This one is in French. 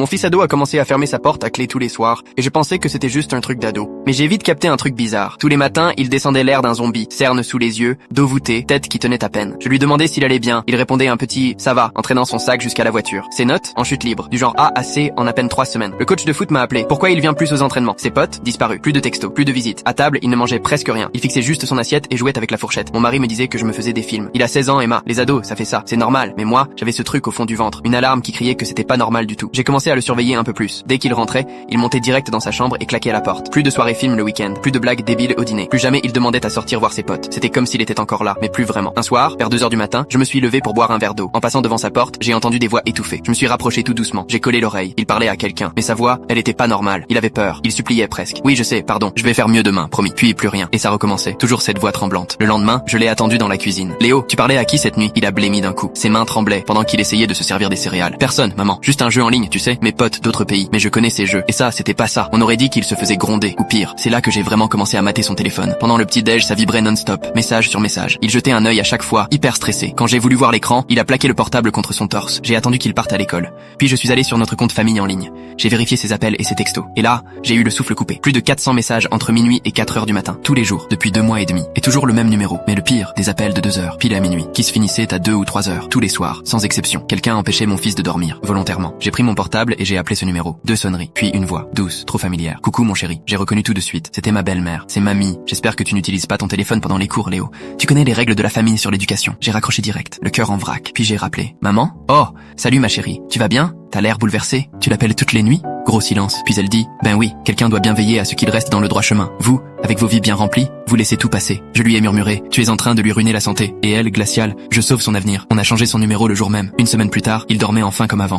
Mon fils ado a commencé à fermer sa porte à clé tous les soirs, et je pensais que c'était juste un truc d'ado. Mais j'ai vite capté un truc bizarre. Tous les matins, il descendait l'air d'un zombie, cernes sous les yeux, dos voûté, tête qui tenait à peine. Je lui demandais s'il allait bien. Il répondait un petit « ça va », entraînant son sac jusqu'à la voiture. Ses notes, en chute libre, du genre A à C en à peine 3 semaines. Le coach de foot m'a appelé. Pourquoi il vient plus aux entraînements? Ses potes, disparus. Plus de textos, plus de visites. À table, il ne mangeait presque rien. Il fixait juste son assiette et jouait avec la fourchette. Mon mari me disait que je me faisais des films. Il a 16 ans, Emma. Les ados, ça fait ça. C'est normal. Mais moi, j'avais ce truc au fond du ventre. Une alarme qui criait que c'était pas normal du tout. J'ai commencé à le surveiller un peu plus. Dès qu'il rentrait, il montait direct dans sa chambre et claquait à la porte. Plus de soirées films le week-end. Plus de blagues débiles au dîner. Plus jamais il demandait à sortir voir ses potes. C'était comme s'il était encore là, mais plus vraiment. Un soir, vers 2 heures du matin, je me suis levé pour boire un verre d'eau. En passant devant sa porte, j'ai entendu des voix étouffées. Je me suis rapproché tout doucement. J'ai collé l'oreille. Il parlait à quelqu'un. Mais sa voix, elle était pas normale. Il avait peur. Il suppliait presque. Oui, je sais, pardon. Je vais faire mieux demain, promis. Puis plus rien. Et ça recommençait. Toujours cette voix tremblante. Le lendemain, je l'ai attendu dans la cuisine. Léo, tu parlais à qui cette nuit? Il a blêmi d'un coup. Ses mains tremblaient pendant qu'il essayait de se servir des céréales. Personne, maman. Juste un jeu en ligne, tu sais. Mes potes d'autres pays. Mais je connais ces jeux. Et ça, c'était pas ça. On aurait dit qu'il se faisait gronder. Ou pire. C'est là que j'ai vraiment commencé à mater son téléphone. Pendant le petit déj, ça vibrait non-stop. Message sur message. Il jetait un œil à chaque fois, hyper stressé. Quand j'ai voulu voir l'écran, il a plaqué le portable contre son torse. J'ai attendu qu'il parte à l'école. Puis je suis allé sur notre compte famille en ligne. J'ai vérifié ses appels et ses textos. Et là, j'ai eu le souffle coupé. Plus de 400 messages entre minuit et 4 heures du matin. Tous les jours, depuis 2 mois et demi. Et toujours le même numéro. Mais le pire, des appels de 2 heures, pile à minuit, qui se finissaient à 2 ou 3 heures. Tous les soirs, sans exception. Quelqu'un empêchait mon fils de dormir, volontairement. J'ai pris mon portable et j'ai appelé ce numéro. 2 sonneries. Puis une voix, douce, trop familière. Coucou mon chéri. J'ai reconnu tout de suite. C'était ma belle-mère. C'est mamie. J'espère que tu n'utilises pas ton téléphone pendant les cours, Léo. Tu connais les règles de la famille sur l'éducation. J'ai raccroché direct, le cœur en vrac. Puis j'ai rappelé. Maman? Oh, salut ma chérie. Tu vas bien? T'as l'air bouleversée. Tu l'appelles toutes les nuits? Gros silence. Puis elle dit, ben oui, quelqu'un doit bien veiller à ce qu'il reste dans le droit chemin. Vous, avec vos vies bien remplies, vous laissez tout passer. Je lui ai murmuré, tu es en train de lui ruiner la santé. Et elle, glaciale, je sauve son avenir. On a changé son numéro le jour même. Une semaine plus tard, il dormait enfin comme avant.